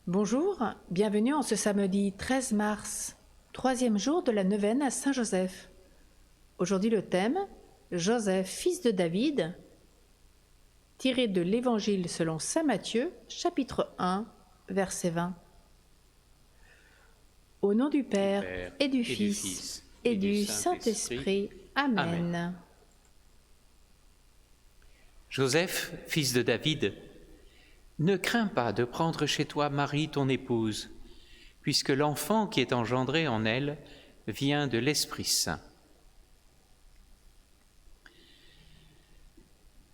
Bonjour, bienvenue en ce samedi 13 mars, troisième jour de la neuvaine à Saint-Joseph. Aujourd'hui le thème, Joseph, fils de David, tiré de l'Évangile selon saint Matthieu, chapitre 1, verset 20. Au nom du Père et du Fils et du Saint-Esprit. Amen. Joseph, fils de David, ne crains pas de prendre chez toi Marie, ton épouse, puisque l'enfant qui est engendré en elle vient de l'Esprit Saint.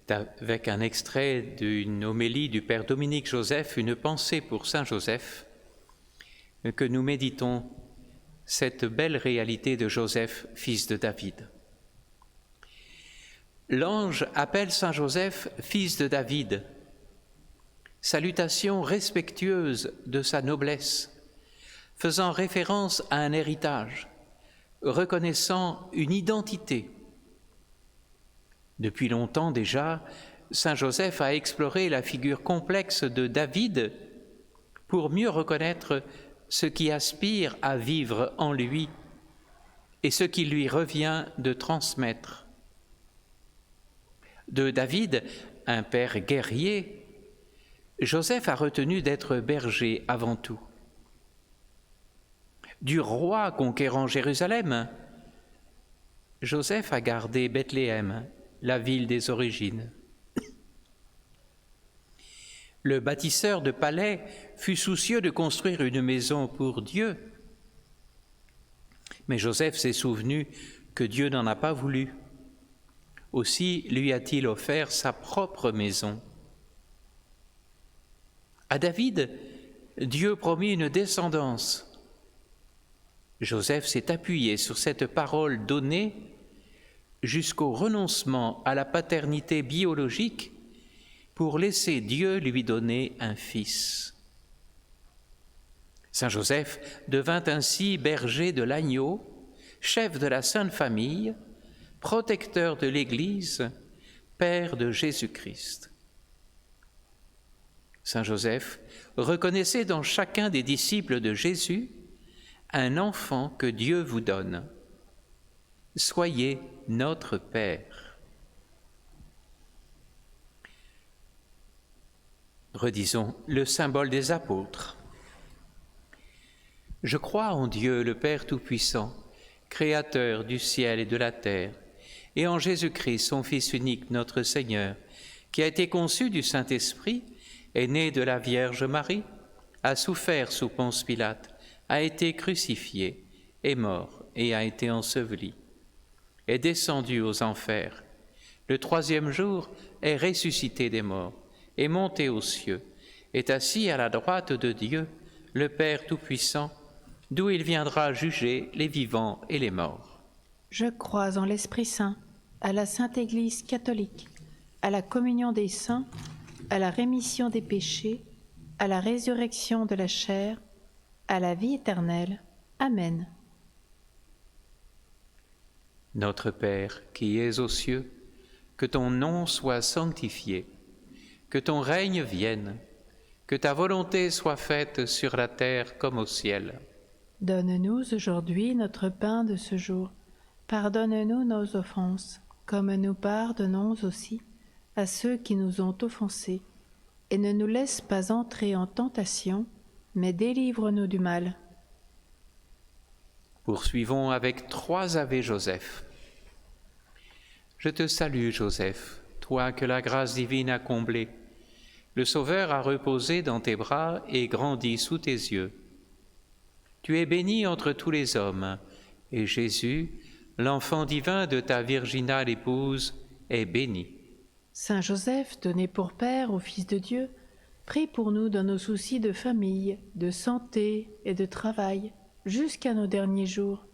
Avec un extrait d'une homélie du Père Dominique Joseph, une pensée pour Saint Joseph, que nous méditons cette belle réalité de Joseph, fils de David. L'ange appelle Saint Joseph fils de David, salutation respectueuse de sa noblesse, faisant référence à un héritage, reconnaissant une identité. Depuis longtemps déjà, Saint Joseph a exploré la figure complexe de David pour mieux reconnaître ce qui aspire à vivre en lui et ce qui lui revient de transmettre. De David, un père guerrier, Joseph a retenu d'être berger avant tout. Du roi conquérant Jérusalem, Joseph a gardé Bethléem, la ville des origines. Le bâtisseur de palais fut soucieux de construire une maison pour Dieu, mais Joseph s'est souvenu que Dieu n'en a pas voulu. Aussi lui a-t-il offert sa propre maison. À David, Dieu promit une descendance. Joseph s'est appuyé sur cette parole donnée jusqu'au renoncement à la paternité biologique pour laisser Dieu lui donner un fils. Saint Joseph devint ainsi berger de l'agneau, chef de la Sainte Famille, protecteur de l'Église, père de Jésus-Christ. Saint Joseph reconnaissait dans chacun des disciples de Jésus un enfant que Dieu vous donne. Soyez notre Père. Redisons le symbole des apôtres. Je crois en Dieu, le Père Tout-Puissant, Créateur du ciel et de la terre, et en Jésus-Christ, son Fils unique, notre Seigneur, qui a été conçu du Saint-Esprit, est né de la Vierge Marie, a souffert sous Ponce Pilate, a été crucifié, est mort et a été enseveli, est descendu aux enfers. Le troisième jour est ressuscité des morts, est monté aux cieux, est assis à la droite de Dieu, le Père Tout-Puissant, d'où il viendra juger les vivants et les morts. Je crois en l'Esprit Saint, à la Sainte Église catholique, à la communion des saints, à la rémission des péchés, à la résurrection de la chair, à la vie éternelle. Amen. Notre Père, qui es aux cieux, que ton nom soit sanctifié, que ton règne vienne, que ta volonté soit faite sur la terre comme au ciel. Donne-nous aujourd'hui notre pain de ce jour. Pardonne-nous nos offenses, comme nous pardonnons aussi à ceux qui nous ont offensés. Et ne nous laisse pas entrer en tentation, mais délivre-nous du mal. Poursuivons avec 3 Ave Joseph. Je te salue, Joseph, toi que la grâce divine a comblé. Le Sauveur a reposé dans tes bras et grandi sous tes yeux. Tu es bénie entre tous les hommes, et Jésus, l'enfant divin de ta virginale épouse, est béni. Saint Joseph, donné pour Père au Fils de Dieu, prie pour nous dans nos soucis de famille, de santé et de travail, jusqu'à nos derniers jours,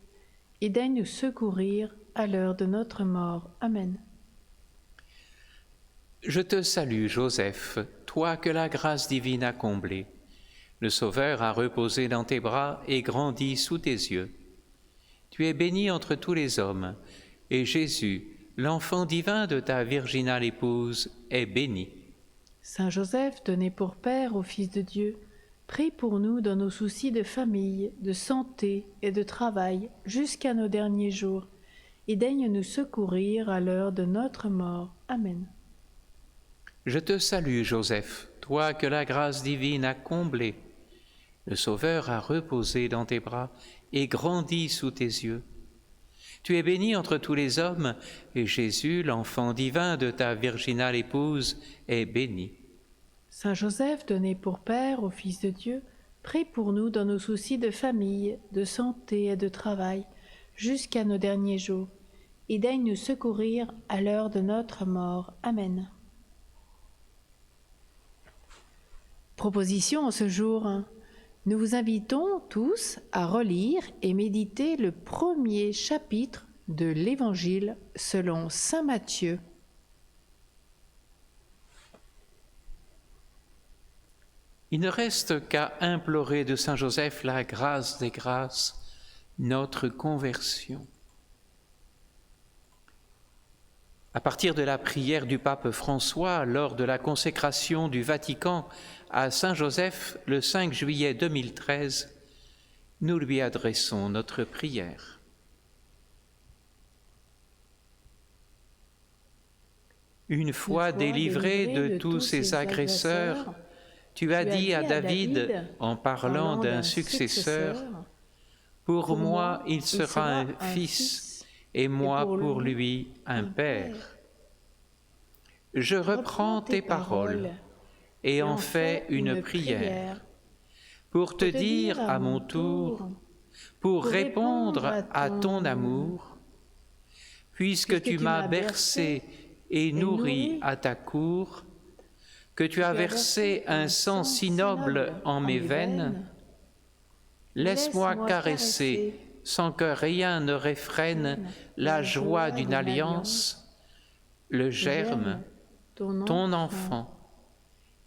et daigne nous secourir à l'heure de notre mort. Amen. Je te salue, Joseph, toi que la grâce divine a comblé. Le Sauveur a reposé dans tes bras et grandi sous tes yeux. Tu es bénie entre tous les hommes, et Jésus, l'enfant divin de ta virginale épouse, est béni. Saint Joseph, donné pour Père au Fils de Dieu, prie pour nous dans nos soucis de famille, de santé et de travail jusqu'à nos derniers jours, et daigne nous secourir à l'heure de notre mort. Amen. Je te salue, Joseph, toi que la grâce divine a comblé. Le Sauveur a reposé dans tes bras et grandi sous tes yeux. Tu es bénie entre tous les hommes, et Jésus, l'enfant divin de ta virginale épouse, est béni. Saint Joseph, donné pour Père au Fils de Dieu, prie pour nous dans nos soucis de famille, de santé et de travail, jusqu'à nos derniers jours, et daigne nous secourir à l'heure de notre mort. Amen. Proposition en ce jour. Nous vous invitons tous à relire et méditer le premier chapitre de l'Évangile selon saint Matthieu. Il ne reste qu'à implorer de saint Joseph la grâce des grâces, notre conversion. À partir de la prière du pape François lors de la consécration du Vatican à Saint Joseph le 5 juillet 2013, nous lui adressons notre prière. Une fois délivré de tous ses agresseurs, tu as dit à David, en parlant d'un successeur, « Pour moi, il sera un fils, et moi pour lui un père. » Je reprends tes paroles et en fais une prière pour te dire à mon tour, pour répondre à ton amour, puisque tu m'as bercé et nourri à ta cour, que tu as versé un sang si noble en mes veines, laisse-moi caresser sans que rien ne réfrène la joie d'une alliance, le germe, ton enfant,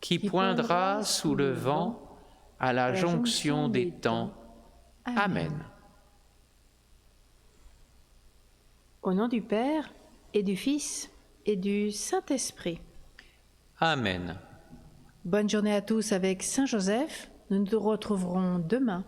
qui poindra sous le vent à la jonction des temps. Amen. Au nom du Père et du Fils et du Saint-Esprit. Amen. Bonne journée à tous avec Saint Joseph. Nous nous retrouverons demain.